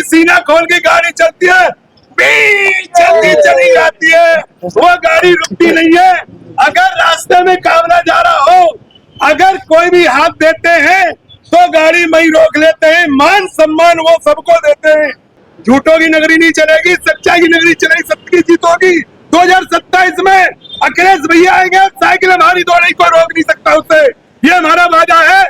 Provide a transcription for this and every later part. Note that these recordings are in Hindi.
सीना खोल के गाड़ी चलती है, चलती चली जाती है, वो गाड़ी रुकती नहीं है। अगर रास्ते में कावला जा रहा हो, अगर कोई भी हाथ देते हैं तो गाड़ी में ही रोक लेते हैं। मान सम्मान वो सबको देते हैं। झूठों की नगरी नहीं चलेगी, सच्चाई की नगरी चलेगी, सत्य की जीत होगी। 2027 में अखिलेश भैया आएंगे, साइकिल हमारी दौड़े कोई रोक नहीं सकता उससे, ये हमारा वादा है।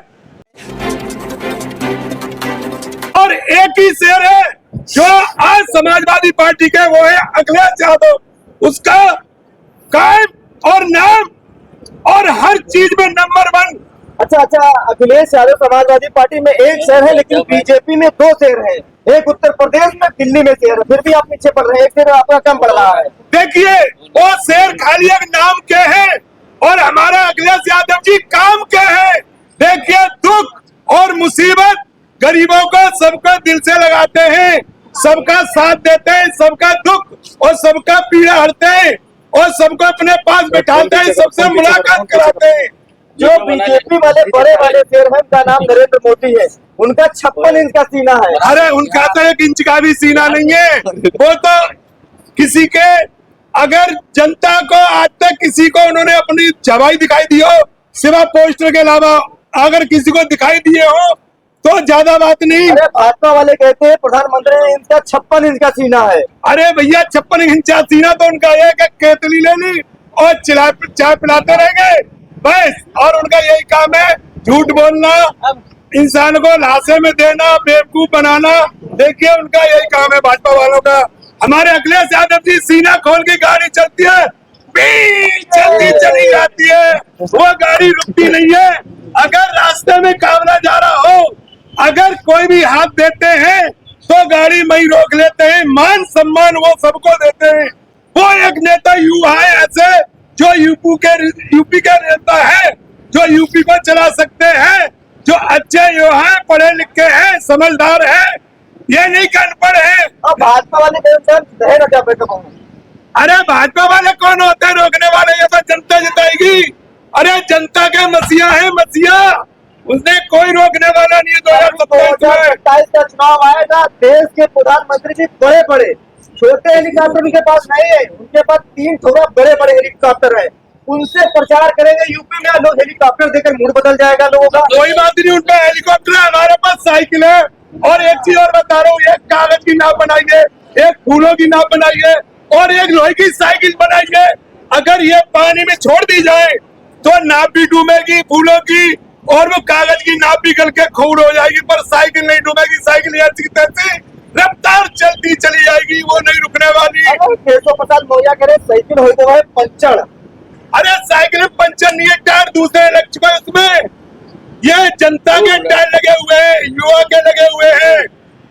और एक ही शेर है जो आज समाजवादी पार्टी के, वो है अखिलेश यादव। उसका कायम और नाम और हर चीज में नंबर 1। अच्छा, अखिलेश यादव समाजवादी पार्टी में एक शेर है, लेकिन बीजेपी में 2 शेर है। एक उत्तर प्रदेश में, दिल्ली में शेर है, फिर भी आप पीछे पड़ रहे हैं, एक शेर आपका कम पड़ रहा है। देखिए, वो शेर खाली एक नाम के हैं और हमारा अखिलेश यादव जी काम के हैं। देखिए, दुख और मुसीबत गरीबों को सबको दिल से लगाते हैं, सबका साथ देते हैं, सबका दुख और सबका पीड़ा हरते हैं और सबको अपने पास बिठाते हैं, सबसे मुलाकात कराते हैं। जो बीजेपी वाले बड़े शेर है, उनका नाम नरेंद्र मोदी है, उनका 56 इंच का सीना है। अरे उनका तो 1 इंच का भी सीना नहीं है। वो तो किसी के, अगर जनता को आज तक किसी को उन्होंने अपनी छवाई दिखाई दी हो, सिवा पोस्टर के अलावा अगर किसी को दिखाई दिए हो तो ज्यादा बात नहीं। अरे भाजपा वाले कहते हैं प्रधानमंत्री इनका 56 इंच का सीना है। अरे भैया, 56 इंच का सीना तो उनका है कि केतली ले ली और चाय पिलाते रहेंगे बस। और उनका यही काम है, झूठ बोलना, इंसान को लाशे में देना, बेवकूफ बनाना। देखिए, उनका यही काम है भाजपा वालों का। हमारे अखिलेश यादव जी सीना खोल के गाड़ी चलती है, चलती चली जाती है, वो गाड़ी रुकती नहीं है। अगर रास्ते में कावला जा रहा हो, अगर कोई भी हाथ देते हैं तो गाड़ी में ही रोक लेते हैं। मान सम्मान वो सबको देते हैं। वो एक नेता युवा है ऐसे, जो यूपी के नेता है, जो यूपी को चला सकते हैं, जो अच्छे युवा हैं, पढ़े लिखे हैं, समझदार हैं, ये नहीं कि अनपढ़ है। और भाजपा वाले क्या बैठक होंगे? अरे भाजपा वाले कौन होते हैं रोकने वाले? ये तो जनता जिताएगी। अरे जनता के मसीहा है, मसीहा, उसने कोई रोकने वाला नहीं है। 2027 का चुनाव आएगा, देश के प्रधानमंत्री जी बड़े छोटे हेलीकॉप्टर उनके पास नहीं है, उनके पास 3 थोड़ा बड़े हेलीकॉप्टर है। उनसे प्रचार करेंगे यूपी में, लोग हेलीकॉप्टर देकर मूड बदल जाएगा लोगों का। कोई बात नहीं, उनका हेलीकॉप्टर है, हमारे पास साइकिल है। और एक चीज और बता रहा हूँ, एक कागज की नाव बनाइए, एक फूलों की नाव बनाइए और एक लोहे की साइकिल बनाइए। अगर ये पानी में छोड़ दी जाए तो नाव भी डूबेगी फूलों की, और वो कागज की नाव भी गल के खूड़ हो जाएगी, पर साइकिल नहीं डूबेगी। साइकिल ऐसी तैसी रफ्तार चलती चली जाएगी, वो नहीं रुकने वाली। 650 मुहैया करे, साइकिल हो तो है पंचर। अरे साइकिल में पंचर नहीं है, टायर दूसरे लग चुके हैं उसमें। ये जनता के टायर लगे हुए हैं, युवा के लगे हुए हैं,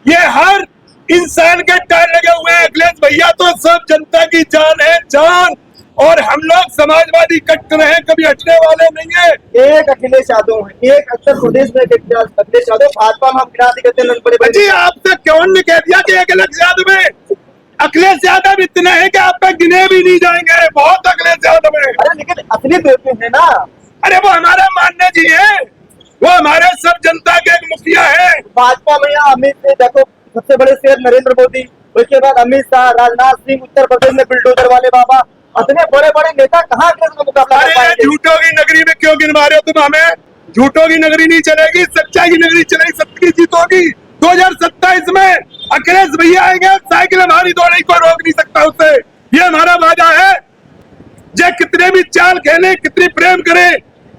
ये हर इंसान के टायर लगे हुए हैं। अखिलेश भैया तो सब जनता की जान है, जान। और हम लोग समाजवादी कट्टर हैं, कभी हटने वाले नहीं है। एक अखिलेश यादव है, एक उत्तर प्रदेश में अखिलेश यादव, भाजपा में हम गिना दिखाते जी। आपसे कौन ने कह दिया कि अखिलेश यादव में? अखिलेश यादव इतने हैं कि आप पे गिने भी नहीं जाएंगे, बहुत अखिलेश यादव है। अरे लेकिन असली बेवकूफ है ना। अरे वो हमारे मान्य जी है, वो हमारे सब जनता के एक मुखिया है। भाजपा में यहाँ अमित सिंह, देखो सबसे बड़े शेर नरेंद्र मोदी, उसके बाद अमित शाह, राजनाथ सिंह, उत्तर प्रदेश में बुलडोजर वाले बाबा, इतने बड़े नेता कहाँ मुकाबला कर पाएंगे? झूठों की नगरी में क्यों गिनवा रहे हो तुम हमें? झूठों की नगरी नहीं चलेगी, सच्चाई की नगरी चलेगी, सत्य की जीत होगी। 2027 में अखिलेश भैया आएंगे, साइकिल हमारी दौड़े कोई रोक नहीं सकता उससे, ये हमारा वादा है। चाहे कितने भी चाल खेले, कितनी प्रेम करे,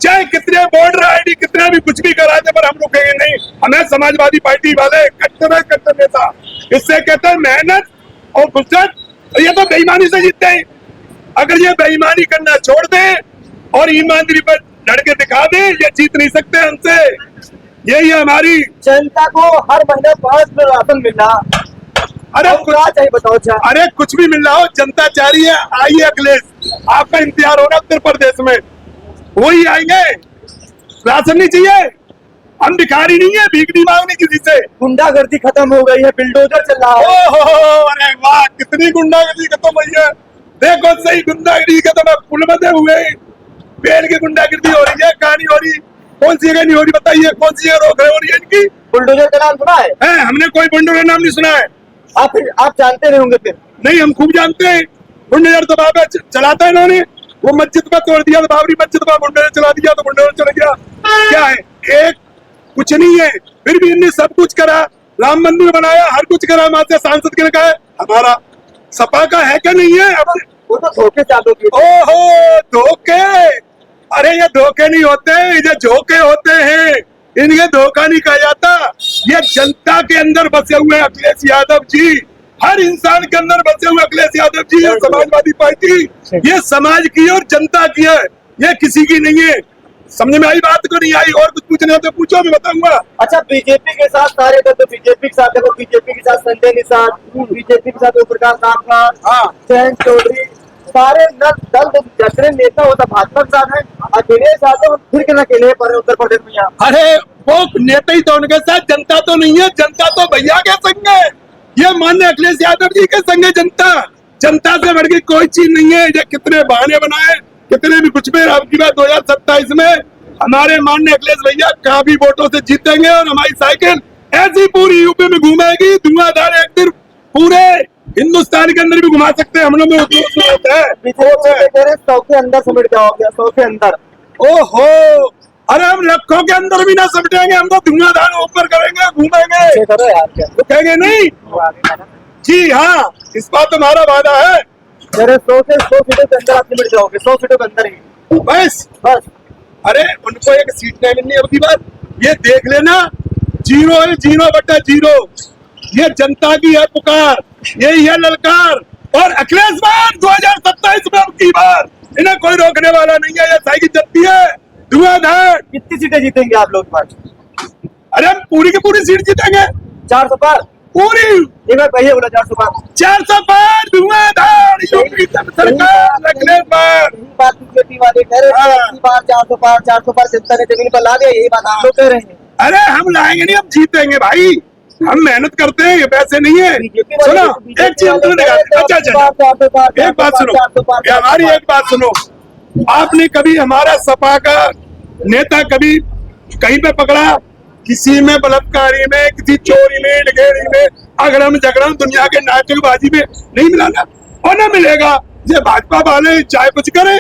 चाहे कितने बॉर्डर आईडी, कितने भी कुछ भी करा दे, पर हम रुकेंगे नहीं। हमें समाजवादी पार्टी वाले कट्टर नेता, इससे कहते हैं मेहनत और फुर्सत, ये तो बेईमानी से जीतते हैं। अगर ये बेईमानी करना छोड़ दें और ईमानदारी पर लड़के दिखा दें, ये जीत नहीं सकते हमसे। यही है हमारी जनता को हर महीने 5 राशन मिलना। अरे क्या चाहिए बताओ? अरे कुछ भी मिल रहा हो, जनता चाह रही है। आइए अखिलेश, आपका इंतजार हो रहा उत्तर प्रदेश में, वही आएंगे। राशन नहीं चाहिए, हम भिखारी नहीं है, भीख नहीं मांगनी किसी से। गुंडागर्दी खत्म हो गई है, बिल्डोजर चल रहा है। ओहो, अरे वाह, कितनी गुंडागर्दी खत्म हुई है। देखो सही गुंडागर्दी खत्म, पुल बंधे हुए, पेड़ की गुंडागर्दी हो रही है, कहानी हो रही, कौन सी जगह नहीं हो रही बताइए? कौन सी जगह रोक रहे हो रही है इनकी? बुलडोजर का नाम सुना है? हमने कोई बुलडोजर नाम नहीं सुना है। आप जानते नहीं होंगे फिर। नहीं, हम खूब जानते हैं। बुलडोजर तो बाबा चलाता है इन्होंने, वो मस्जिद पर तोड़ दिया तो बाबरी मस्जिद पर बुलडोजर चला दिया तो बुलडोजर चला गया। क्या है, एक कुछ नहीं है, फिर भी इनने सब कुछ करा, राम मंदिर बनाया, हर कुछ करा। हमारे सांसद के ने कहा हमारा सपा का है क्या नहीं है? अब वो तो धोखे चालू किए। ओहो, धोखे! अरे ये धोखे नहीं होते, ये झोंके होते हैं। इनके धोखा नहीं कहा जाता। ये जनता के अंदर बसे हुए अखिलेश यादव जी, हर इंसान के अंदर बसे हुए अखिलेश यादव जी। ये समाजवादी पार्टी ये समाज की और जनता की है, ये किसी की नहीं है। समझ में आई बात को नहीं आई? और कुछ पूछना है तो पूछो, मैं बताऊंगा। अच्छा, बीजेपी के साथ सारे दल तो बीजेपी के साथ, देखो बीजेपी के साथ संजय निषाद, बीजेपी के साथ ओम प्रकाश नागपाल, हाँ, जयंत चौधरी, सारे दल जितने नेता होता भाजपा के साथ है। अखिलेश यादव फिर के अकेले पर उत्तर प्रदेश में यहाँ। अरे वो नेता ही तो उनके साथ, जनता तो नहीं है। जनता तो भैया के संग है, ये मान्य अखिलेश यादव जी के संग है जनता। जनता से बढ़ के कोई चीज नहीं है। ये कितने बहाने बनाए, कितने भी कुछ में, अब की बात 2027 में हमारे माननीय अखिलेश भैया काफी वोटों से जीतेंगे और हमारी साइकिल ऐसी पूरी यूपी में घूमेगी, धुआंधार। एक दिन पूरे हिंदुस्तान के अंदर भी घुमा सकते हैं हम लोग में होता है। 100 के अंदर समेट जाओगे, 100 के अंदर। ओहो, अरे हम लखों के अंदर भी ना समझेंगे, हम तो धुआंधार ऊपर करेंगे, घूमेंगे। तो कहेंगे नहीं? जी हाँ, इस बात तुम्हारा वादा है। 100 से 100 सीटों के अंदर आप निपट जाओगे, 100 सीटों के अंदर ही बस। बस। अरे उनको एक सीट नहीं मिलनी अब की बार, ये देख लेना। 0 है, 0/0। ये जनता की है पुकार, यही है ललकार। और अखिलेश बार 2027 में अब की बार इन्हें कोई रोकने वाला नहीं है। ये साइकिल चलती है धुआंधार। कितनी सीटें जीतेंगे आप लोग पास? अरे हम पूरी की पूरी सीट जीतेंगे, 400 पार पूरी। एक बार कहिए, बोला 400 पार। 400 पार, धुआंधार यूपी सरकार अखिलेश बार। यही बात बीजेपी वाले कह रहे हैं, इतनी बार 400 पार, 400 पार जनता ने जमीन पर ला दिया। यही बात आप लोग कह रहे हैं। अरे हम लाएंगे नहीं, हम जीतेंगे भाई। हम मेहनत करते हैं, ये पैसे नहीं है। सुनो, एक चीज हम तुम्हें अच्छा, एक बात सुनो, हमारी एक बात सुनो। आपने कभी हमारा सपा का नेता कभी कहीं पे पकड़ा? किसी में बलात्कारी में, किसी चोरी में, डकैती में, अगड़म झगड़म, दुनिया के नाटकबाजी में नहीं मिला ना, और ना मिलेगा। ये भाजपा वाले चाहे कुछ करे,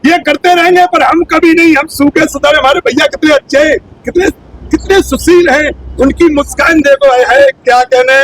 ये करते रहेंगे, पर हम कभी नहीं। हम सूखे सुधारे, हमारे भैया कितने अच्छे हैं, कितने कितने सुशील हैं। उनकी मुस्कान देखो है क्या कहने।